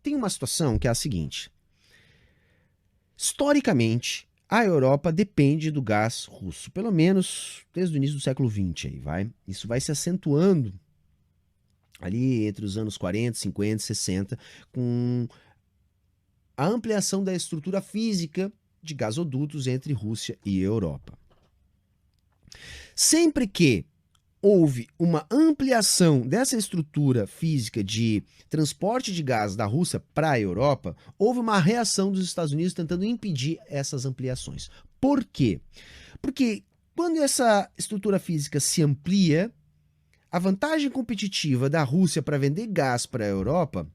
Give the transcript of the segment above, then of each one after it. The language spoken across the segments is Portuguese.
tem uma situação que é a seguinte. Historicamente, a Europa depende do gás russo, pelo menos desde o início do século XX. Isso vai se acentuando ali entre os anos 40, 50, 60, com a ampliação da estrutura física de gasodutos entre Rússia e Europa. Sempre que houve uma ampliação dessa estrutura física de transporte de gás da Rússia para a Europa, houve uma reação dos Estados Unidos tentando impedir essas ampliações. Por quê? Porque quando essa estrutura física se amplia, a vantagem competitiva da Rússia para vender gás para a Europa,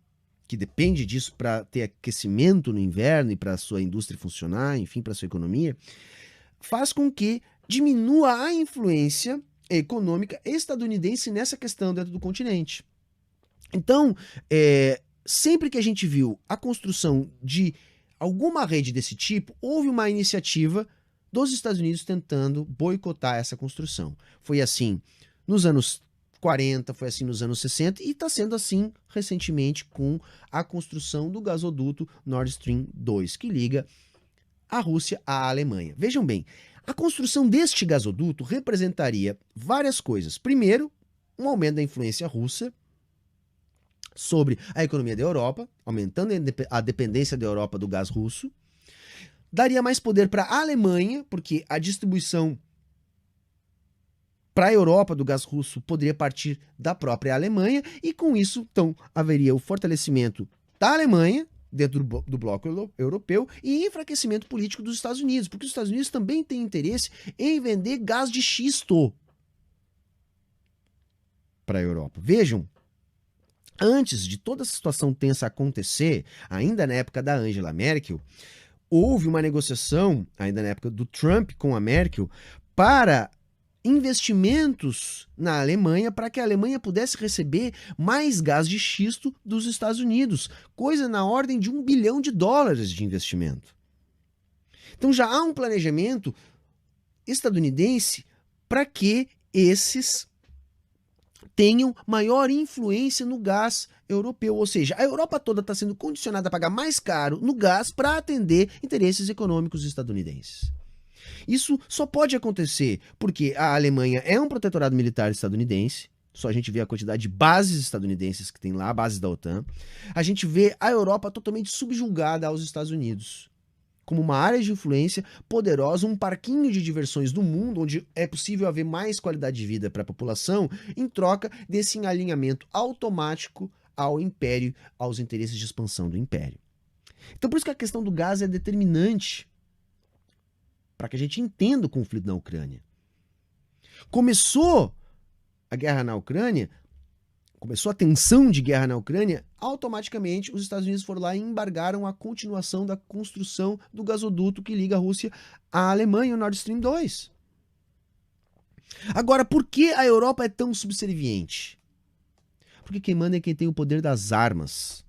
que depende disso para ter aquecimento no inverno e para a sua indústria funcionar, enfim, para a sua economia, faz com que diminua a influência econômica estadunidense nessa questão dentro do continente. Então, sempre que a gente viu a construção de alguma rede desse tipo, houve uma iniciativa dos Estados Unidos tentando boicotar essa construção. Foi assim nos anos 40, foi assim nos anos 60 e está sendo assim recentemente com a construção do gasoduto Nord Stream 2, que liga a Rússia à Alemanha. Vejam bem, a construção deste gasoduto representaria várias coisas. Primeiro, um aumento da influência russa sobre a economia da Europa, aumentando a dependência da Europa do gás russo. Daria mais poder para a Alemanha, porque a distribuição para a Europa do gás russo poderia partir da própria Alemanha, e com isso, então, haveria o fortalecimento da Alemanha dentro do bloco europeu e enfraquecimento político dos Estados Unidos, porque os Estados Unidos também têm interesse em vender gás de xisto para a Europa. Vejam, antes de toda essa situação tensa acontecer, ainda na época da Angela Merkel, houve uma negociação, ainda na época do Trump com a Merkel, para investimentos na Alemanha para que a Alemanha pudesse receber mais gás de xisto dos Estados Unidos, coisa na ordem de $1 bilhão de investimento. Então já há um planejamento estadunidense para que esses tenham maior influência no gás europeu, ou seja, a Europa toda está sendo condicionada a pagar mais caro no gás para atender interesses econômicos estadunidenses. Isso só pode acontecer porque a Alemanha é um protetorado militar estadunidense, só a gente vê a quantidade de bases estadunidenses que tem lá, bases da OTAN. A gente vê a Europa totalmente subjugada aos Estados Unidos, como uma área de influência poderosa, um parquinho de diversões do mundo, onde é possível haver mais qualidade de vida para a população, em troca desse alinhamento automático ao império, aos interesses de expansão do império. Então por isso que a questão do gás é determinante para que a gente entenda o conflito na Ucrânia. Começou a guerra na Ucrânia, começou a tensão de guerra na Ucrânia, automaticamente os Estados Unidos foram lá e embargaram a continuação da construção do gasoduto que liga a Rússia à Alemanha, o Nord Stream 2. Agora, por que a Europa é tão subserviente? Porque quem manda é quem tem o poder das armas,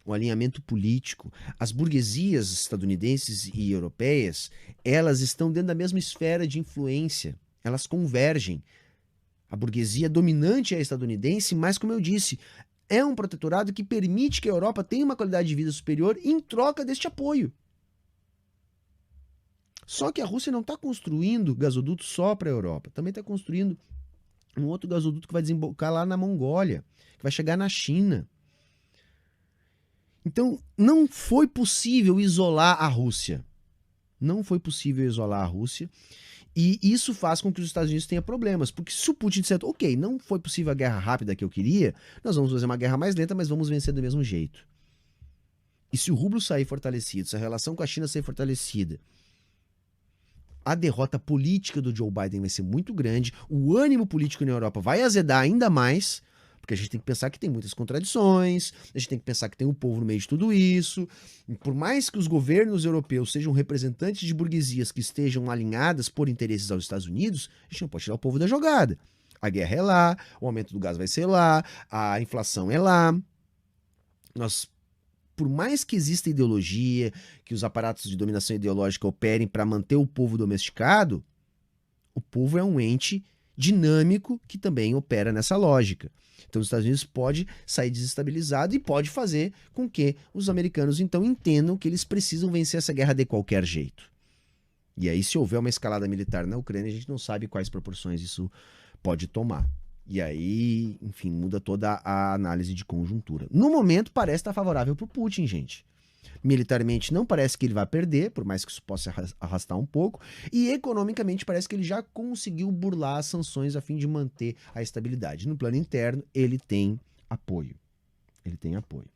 o alinhamento político. As burguesias estadunidenses e europeias, elas estão dentro da mesma esfera de influência, elas convergem. A burguesia dominante é estadunidense, mas, como eu disse, é um protetorado que permite que a Europa tenha uma qualidade de vida superior em troca deste apoio. Só que a Rússia não está construindo gasoduto só para a Europa, também está construindo um outro gasoduto que vai desembocar lá na Mongólia, que vai chegar na China. Então, não foi possível isolar a Rússia. Não foi possível isolar a Rússia. E isso faz com que os Estados Unidos tenham problemas. Porque se o Putin disser, ok, não foi possível a guerra rápida que eu queria, nós vamos fazer uma guerra mais lenta, mas vamos vencer do mesmo jeito. E se o rublo sair fortalecido, se a relação com a China sair fortalecida, a derrota política do Joe Biden vai ser muito grande, o ânimo político na Europa vai azedar ainda mais, porque a gente tem que pensar que tem muitas contradições, a gente tem que pensar que tem o povo no meio de tudo isso. E por mais que os governos europeus sejam representantes de burguesias que estejam alinhadas por interesses aos Estados Unidos, a gente não pode tirar o povo da jogada. A guerra é lá, o aumento do gás vai ser lá, a inflação é lá. Por mais que exista ideologia, que os aparatos de dominação ideológica operem para manter o povo domesticado, o povo é um ente dinâmico que também opera nessa lógica. Então os Estados Unidos pode sair desestabilizado e pode fazer com que os americanos então entendam que eles precisam vencer essa guerra de qualquer jeito. E aí, se houver uma escalada militar na Ucrânia, a gente não sabe quais proporções isso pode tomar. E aí, enfim, muda toda a análise de conjuntura. No momento, parece estar favorável para o Putin, gente. Militarmente, não parece que ele vai perder, por mais que isso possa arrastar um pouco. E economicamente, parece que ele já conseguiu burlar as sanções a fim de manter a estabilidade. No plano interno, ele tem apoio. Ele tem apoio.